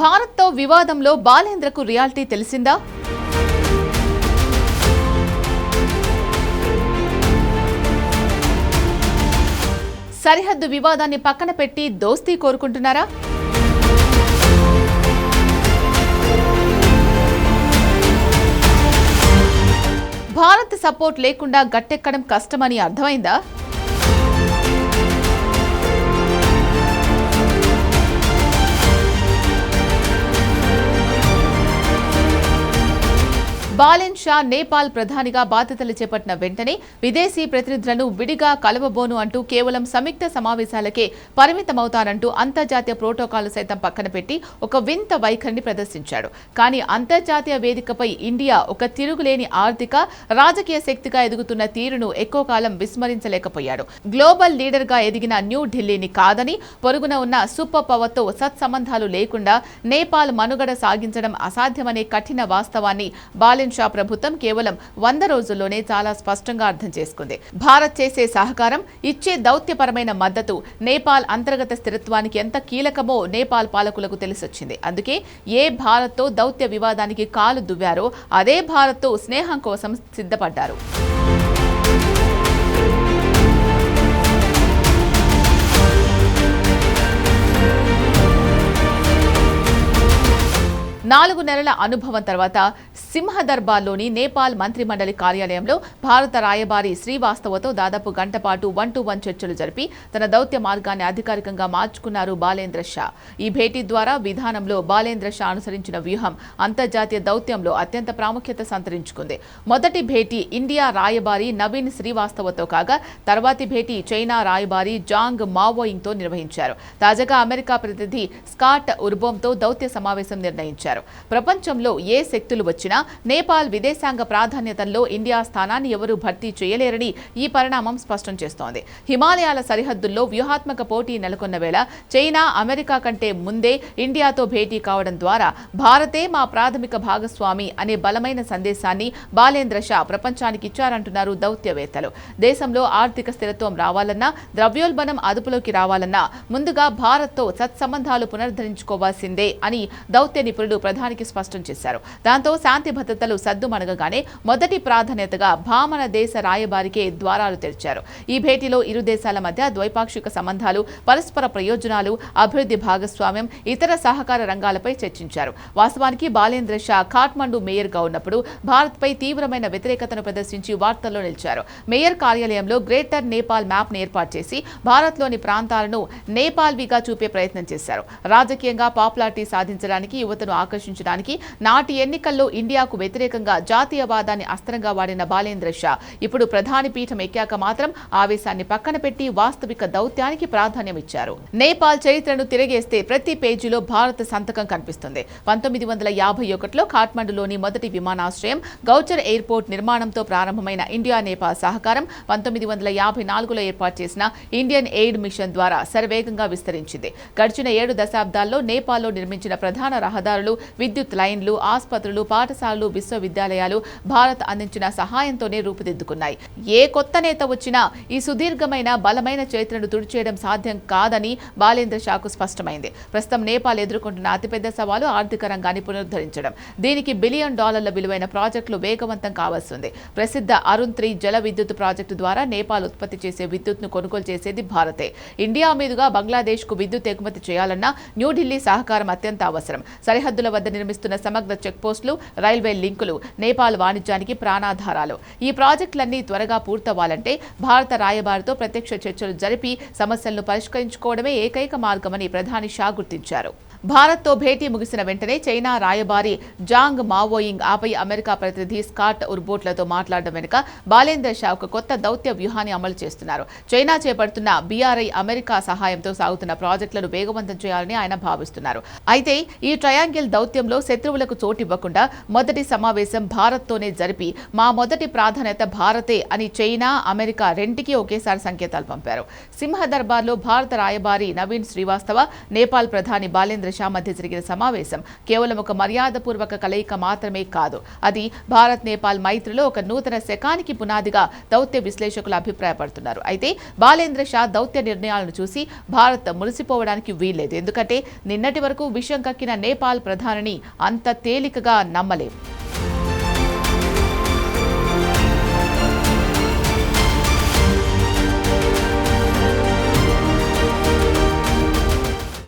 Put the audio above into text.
భారత్తో వివాదంలో బాలేంద్రకు రియాలిటీ తెలిసిందా? సరిహద్దు వివాదాన్ని పక్కన పెట్టి దోస్తీ కోరుకుంటున్నారా? భారత్ సపోర్ట్ లేకుండా గట్టెక్కడం కష్టమని అర్థమైందా? బాలెన్ షా నేపాల్ ప్రధానిగా బాధ్యతలు చేపట్టిన వెంటనే విదేశీ ప్రతినిధులను విడిగా కలవబోను అంటూ కేవలం సంయుక్త సమావేశాలకే పరిమితమవుతారంటూ అంతర్జాతీయ ప్రోటోకాల్ సైతం పక్కన పెట్టి ఒక వింత వైఖరిని ప్రదర్శించాడు. కానీ అంతర్జాతీయ వేదికపై ఇండియా ఒక తిరుగులేని ఆర్థిక రాజకీయ శక్తిగా ఎదుగుతున్న తీరును ఎక్కువ కాలం విస్మరించలేకపోయాడు. గ్లోబల్ లీడర్ గా ఎదిగిన న్యూఢిల్లీని కాదని పొరుగున ఉన్న సూపర్ పవర్ తో సత్సంబంధాలు లేకుండా నేపాల్ మనుగడ సాగించడం అసాధ్యమనే కఠిన వాస్తవాన్ని బాలెన్ షా ప్రభుత్వం కేవలం 100 రోజుల్లోనే చాలా స్పష్టంగా అర్థం చేసుకుంది. భారత్ చేసే సహకారం, ఇచ్చే దౌత్యపరమైన మద్దతు నేపాల్ అంతర్గత స్థిరత్వానికి ఎంత కీలకమో నేపాల్ పాలకులకు తెలిసొచ్చింది. అందుకే ఏ భారత్తో దౌత్య వివాదానికి కాలు దువ్వారో అదే భారత్తో స్నేహం కోసం సిద్ధపడ్డారు. నాలుగు నెలల అనుభవం తర్వాత సింహదర్బార్లోని నేపాల్ మంత్రిమండలి కార్యాలయంలో భారత రాయబారి శ్రీవాస్తవతో దాదాపు గంట పాటు 1-to-1 చర్చలు జరిపి తన దౌత్య మార్గాన్ని అధికారికంగా మార్చుకున్నారు బాలేంద్ర షా. ఈ భేటీ ద్వారా విధానంలో బాలేంద్ర షా అనుసరించిన వ్యూహం అంతర్జాతీయ దౌత్యంలో అత్యంత ప్రాముఖ్యత సంతరించుకుంది. మొదటి భేటీ ఇండియా రాయబారి నవీన్ శ్రీవాస్తవతో కాగా తర్వాతి భేటీ చైనా రాయబారి జాంగ్ మావోయింగ్తో నిర్వహించారు. తాజాగా అమెరికా ప్రతినిధి స్కాట్ ఉర్బోమ్తో దౌత్య సమావేశం నిర్ణయించారు. ప్రపంచంలో ఏ శక్తులు వచ్చినా నేపాల్ విదేశాంగ ప్రాధాన్యతల్లో ఇండియా స్థానాన్ని ఎవరూ భర్తీ చేయలేరని ఈ పరిణామం స్పష్టం చేస్తోంది. హిమాలయాల సరిహద్దుల్లో వ్యూహాత్మక పోటీ నెలకొన్న వేళ చైనా అమెరికా కంటే ముందే ఇండియాతో భేటీ కావడం ద్వారా భారతే మా ప్రాథమిక భాగస్వామి అనే బలమైన సందేశాన్ని బాలేంద్ర షా ప్రపంచానికి ఇచ్చారంటున్నారు దౌత్యవేత్తలు. దేశంలో ఆర్థిక స్థిరత్వం రావాలన్నా, ద్రవ్యోల్బణం అదుపులోకి రావాలన్నా ముందుగా భారత్తో సత్సంబంధాలు పునరుద్ధరించుకోవాల్సిందే అని దౌత్య నిపుణులు ప్రధానికి స్పష్టం చేశారు. దాంతో శాంతి భద్రతలు సద్దుమణగగానే మొదటి ప్రాధాన్యతగా భామన దేశ రాయబారికే ద్వారాలు తెరిచారు. ఈ భేటీలో ఇరు దేశాల మధ్య ద్వైపాక్షిక సంబంధాలు, పరస్పర ప్రయోజనాలు, అభివృద్ధి భాగస్వామ్యం, ఇతర సహకార రంగాలపై చర్చించారు. వాస్తవానికి బాలేంద్ర షా ఖాట్మండు మేయర్గా ఉన్నప్పుడు భారత్పై తీవ్రమైన వ్యతిరేకతను ప్రదర్శించి వార్తల్లో నిలిచారు. మేయర్ కార్యాలయంలో గ్రేటర్ నేపాల్ మ్యాప్ను ఏర్పాటు చేసి భారత్లోని ప్రాంతాలను నేపాల్విగా చూపే ప్రయత్నం చేశారు. రాజకీయంగా పాపులారిటీ సాధించడానికి, యువతను ఆకర్షించడానికి నాటి ఎన్నికల్లో ఇండియాకు వ్యతిరేకంగా జాతీయవాదాన్ని అస్త్రంగా వాడిన బాలేంద్ర షా ఇప్పుడు ప్రధాని పీఠం ఎక్కాక మాత్రం ఆవేశాన్ని పక్కన పెట్టి వాస్తవిక దౌత్యానికి ప్రాధాన్యం ఇచ్చారు. నేపాల్ చరిత్రను తిరగేస్తే ప్రతి పేజీలో భారత సంతకం కనిపిస్తుంది. 1951లో ఖాట్మండులోని మొదటి విమానాశ్రయం గౌచర్ ఎయిర్పోర్ట్ నిర్మాణంతో ప్రారంభమైన ఇండియా నేపాల్ సహకారం 1954లో ఏర్పాటు చేసిన ఇండియన్ ఎయిడ్ మిషన్ ద్వారా శరవేగంగా విస్తరించింది. గడిచిన 7 దశాబ్దాల్లో నేపాల్లో నిర్మించిన ప్రధాన రహదారులు, విద్యుత్ లైన్లు, ఆసుపత్రులు, పాఠశాలలు, విశ్వవిద్యాలయాలు భారత్ అందించిన సహాయంతోనే రూపుదిద్దుకున్నాయి. ఏ కొత్త నేత వచ్చినా ఈ సుదీర్ఘమైన బలమైన చరిత్రను తుడిచేయడం సాధ్యం కాదని బాలేంద్ర షాకు స్పష్టమైంది. ప్రస్తుతం నేపాల్ ఎదుర్కొంటున్న అతిపెద్ద సవాలు ఆర్థిక రంగాన్ని పునరుద్ధరించడం. దీనికి $1 బిలియన్ విలువైన ప్రాజెక్టులు వేగవంతం కావాల్సింది. ప్రసిద్ధ అరుణ్ 3 జల విద్యుత్ ప్రాజెక్టు ద్వారా నేపాల్ ఉత్పత్తి చేసే విద్యుత్ను కొనుగోలు చేసేది భారతే. ఇండియా మీదుగా బంగ్లాదేశ్కు విద్యుత్ ఎగుమతి చేయాలన్నా న్యూఢిల్లీ సహకారం అత్యంత అవసరం. సరిహద్దుల వద్ద నిర్మిస్తున్న సమగ్ర చెక్పోస్టులు, రైల్వే లింకులు నేపాల్ వాణిజ్యానికి ప్రాణాధారాలు. ఈ ప్రాజెక్టులన్నీ త్వరగా పూర్తవ్వాలంటే భారత రాయబారితో ప్రత్యక్ష చర్చలు జరిపి సమస్యలను పరిష్కరించుకోవడమే ఏకైక మార్గమని ప్రధాని షా గుర్తించారు. భారత్తో భేటీ ముగిసిన వెంటనే చైనా రాయబారి జాంగ్ మావోయింగ్, ఆపై అమెరికా ప్రతినిధి స్కాట్ ఉర్బోట్లతో మాట్లాడడం వెనుక బాలేంద్ర షా ఒక కొత్త దౌత్య వ్యూహాన్ని అమలు చేస్తున్నారు. చైనా చేపడుతున్న BRI అమెరికా సహాయంతో సాగుతున్న ప్రాజెక్టులను వేగవంతం చేయాలని ఆయన భావిస్తున్నారు. అయితే ఈ ట్రయాంగిల్ దౌత్యంలో శత్రువులకు చోటివ్వకుండా మొదటి సమావేశం భారత్తోనే జరిపి మా మొదటి ప్రాధాన్యత భారతే అని చైనా, అమెరికా రెంటికి ఒకేసారి సంకేతాలు పంపారు. సింహదర్బార్లో భారత రాయబారి నవీన్ శ్రీవాస్తవ, నేపాల్ ప్రధాని బాలేంద్ర షా మధ్య జరిగిన సమావేశం కేవలం ఒక మర్యాదపూర్వక కలయిక మాత్రమే కాదు, అది భారత్ నేపాల్ మైత్రిలో ఒక నూతన శకానికి పునాదిగా దౌత్య విశ్లేషకులు అభిప్రాయపడుతున్నారు. అయితే బాలేంద్ర షా దౌత్య నిర్ణయాలను చూసి భారత్ మురిసిపోవడానికి వీల్లేదు. ఎందుకంటే నిన్నటి వరకు విషం కక్కిన నేపాల్ ప్రధానిని అంత తేలికగా నమ్మలేం.